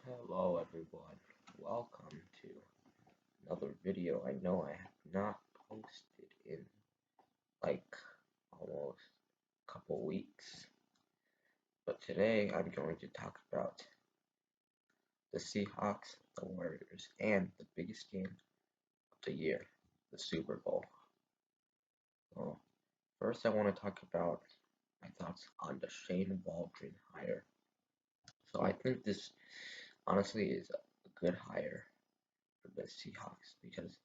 Hello everyone, welcome to another video. I know I have not posted in like almost a couple weeks, but today I'm going to talk about the Seahawks, the Warriors, and the biggest game of the year, the Super Bowl. So first I want to talk about my thoughts on the Shane Waldron hire. So I think this honestly is a good hire for the Seahawks because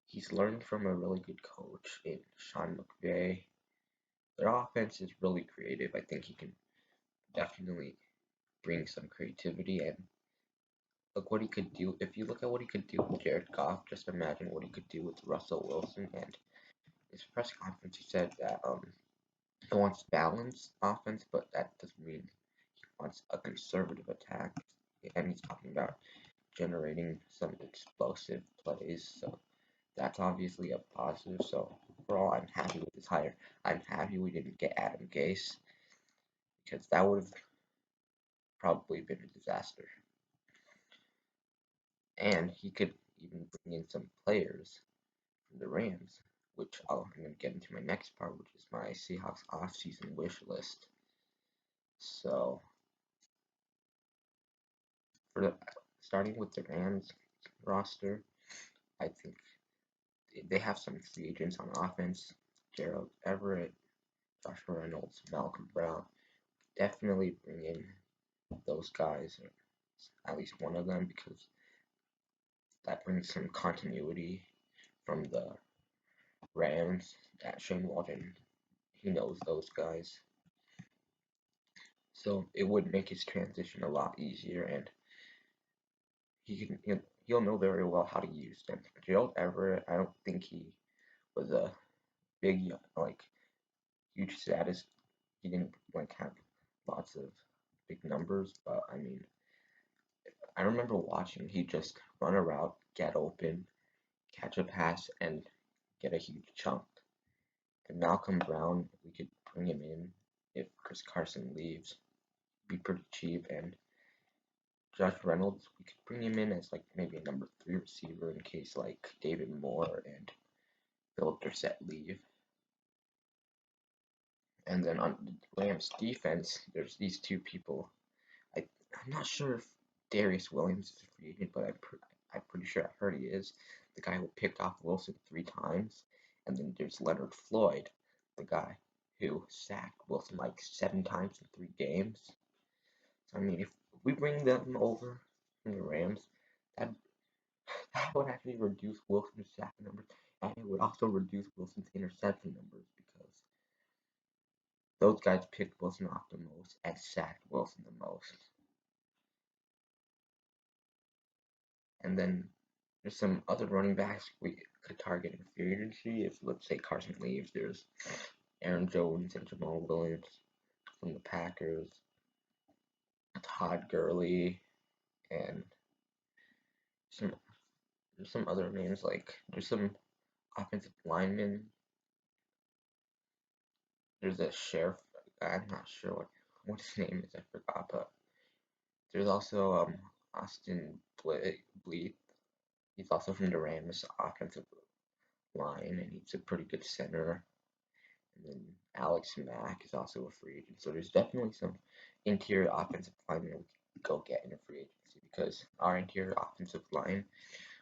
he's learned from a really good coach in Sean McVay. Their offense is really creative. I think he can definitely bring some creativity and look what he could do. If you look at what he could do with Jared Goff, just imagine what he could do with Russell Wilson. And his press conference, he said that he wants balanced offense, but that doesn't mean he wants a conservative attack. And he's talking about generating some explosive plays. So that's obviously a positive. So overall, I'm happy with this hire. I'm happy we didn't get Adam Gase because that would have probably been a disaster. And he could even bring in some players from the Rams, which I'm going to get into my next part, which is my Seahawks offseason wish list. So for the, starting with the Rams roster, I think they have some free agents on offense. Gerald Everett, Joshua Reynolds, Malcolm Brown. Definitely bring in those guys, or at least one of them, because that brings some continuity from the Rams. That Shane Waldron, he knows those guys, so it would make his transition a lot easier, and he'll know very well how to use them. Gerald Everett, I don't think he was a big like huge status. He didn't like have lots of big numbers, but I mean, I remember watching he just run a route, get open, catch a pass, and get a huge chunk. And Malcolm Brown, we could bring him in if Chris Carson leaves. Be pretty cheap, and Josh Reynolds, we could bring him in as like maybe a number 3 receiver in case like David Moore and Philip Dorsett leave. And then on the Rams defense, there's these two people. I'm not sure if Darius Williams is a free agent, but I'm pretty sure I heard he is. The guy who picked off Wilson 3 times. And then there's Leonard Floyd, the guy who sacked Wilson like 7 times in 3 games. So I mean, if we bring them over from the Rams, that that would actually reduce Wilson's sack numbers, and it would also reduce Wilson's interception numbers because those guys picked Wilson off the most and sacked Wilson the most. And then there's some other running backs we could target in free agency. If let's say Carson leaves, there's Aaron Jones and Jamal Williams from the Packers, Todd Gurley, and some there's some other names like there's some offensive linemen. There's a sheriff. I'm not sure what his name is. I forgot, but there's also Austin Bleeth. He's also from the Rams offensive line, and he's a pretty good center. And then Alex Mack is also a free agent. So there's definitely some interior offensive linemen we can go get in a free agency because our interior offensive line,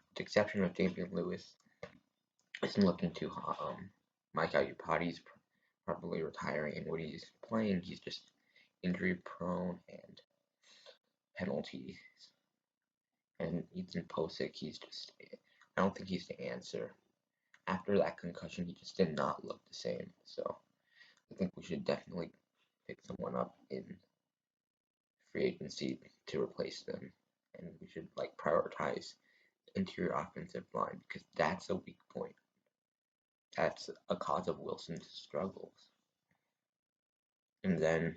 with the exception of Damian Lewis, isn't looking too hot. Mike Iupati's probably retiring, and when he's playing, he's just injury prone and penalties. And Ethan Posick, I don't think he's the answer. After that concussion, he just did not look the same. So I think we should definitely pick someone up in free agency to replace them. And we should like prioritize interior offensive line because that's a weak point. That's a cause of Wilson's struggles. And then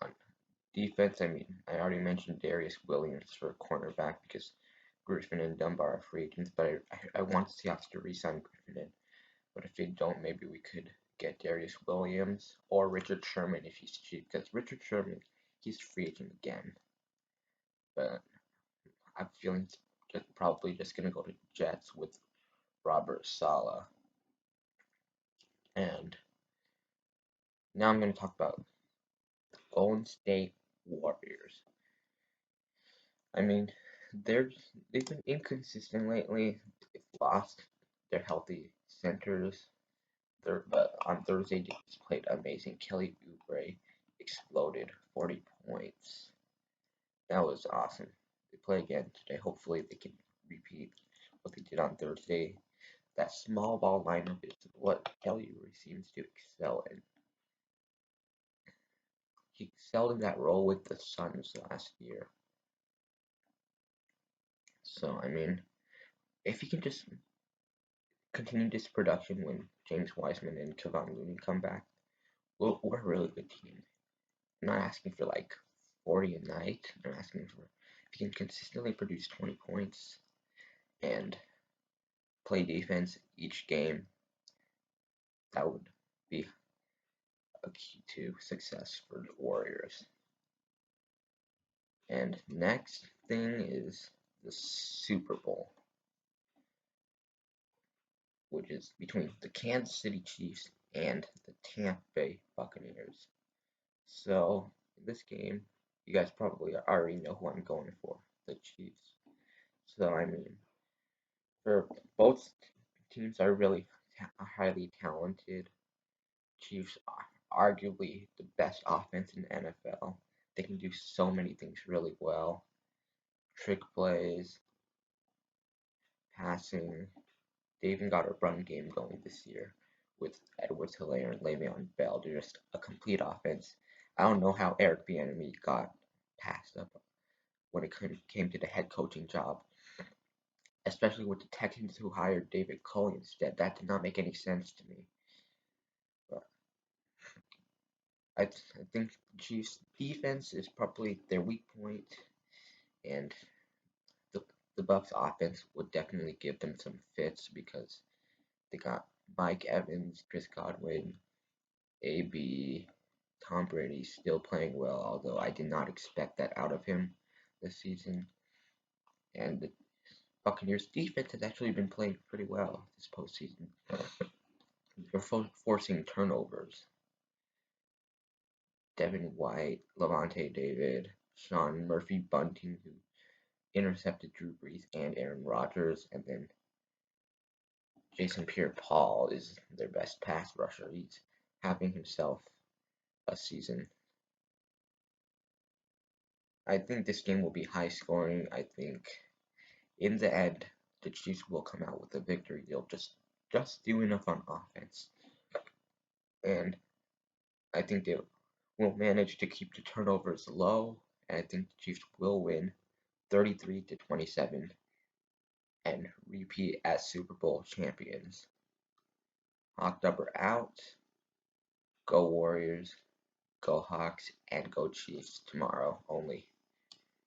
on defense, I mean, I already mentioned Darius Williams for a cornerback because Griffin and Dunbar are free agents, but I want the Seahawks to re-sign Griffin in. But if they don't, maybe we could get Darius Williams or Richard Sherman if he's cheap, because Richard Sherman, he's free agent again. But I'm feeling probably just gonna go to Jets with Robert Saleh. And now I'm gonna talk about Golden State Warriors. I mean, they've been inconsistent lately. They've lost their healthy centers. But on Thursday they just played amazing. Kelly Oubre exploded 40 points. That was awesome. They play again today. Hopefully they can repeat what they did on Thursday. That small ball lineup is what Kelly Oubre seems to excel in. He excelled in that role with the Suns last year. So I mean, if he can just continue this production when James Wiseman and Kevon Looney come back, we're a really good team. I'm not asking for like 40 a night. I'm asking for if you can consistently produce 20 points and play defense each game, that would be a key to success for the Warriors. And next thing is the Super Bowl, which is between the Kansas City Chiefs and the Tampa Bay Buccaneers. So in this game, you guys probably already know who I'm going for, the Chiefs. So I mean, for both teams are really highly talented. Chiefs are arguably the best offense in the NFL. They can do so many things really well. Trick plays, passing. They even got a run game going this year with Edwards-Helaire and Le'Veon Bell. They're just a complete offense. I don't know how Eric Bieniemy got passed up when it came to the head coaching job, especially with the Texans who hired David Culley instead. That did not make any sense to me. But I think the Chiefs' defense is probably their weak point, and the the Bucks' offense would definitely give them some fits because they got Mike Evans, Chris Godwin, AB, Tom Brady still playing well, although I did not expect that out of him this season. And the Buccaneers' defense has actually been playing pretty well this postseason. They're forcing turnovers. Devin White, Levante David, Sean Murphy Bunting, who intercepted Drew Brees and Aaron Rodgers, and then Jason Pierre-Paul is their best pass rusher. He's having himself a season. I think this game will be high scoring. I think in the end, the Chiefs will come out with a victory. They'll just do enough on offense, and I think they will manage to keep the turnovers low. And I think the Chiefs will win 33-27 and repeat as Super Bowl champions. Hawk number out. Go Warriors, go Hawks, and go Chiefs tomorrow only.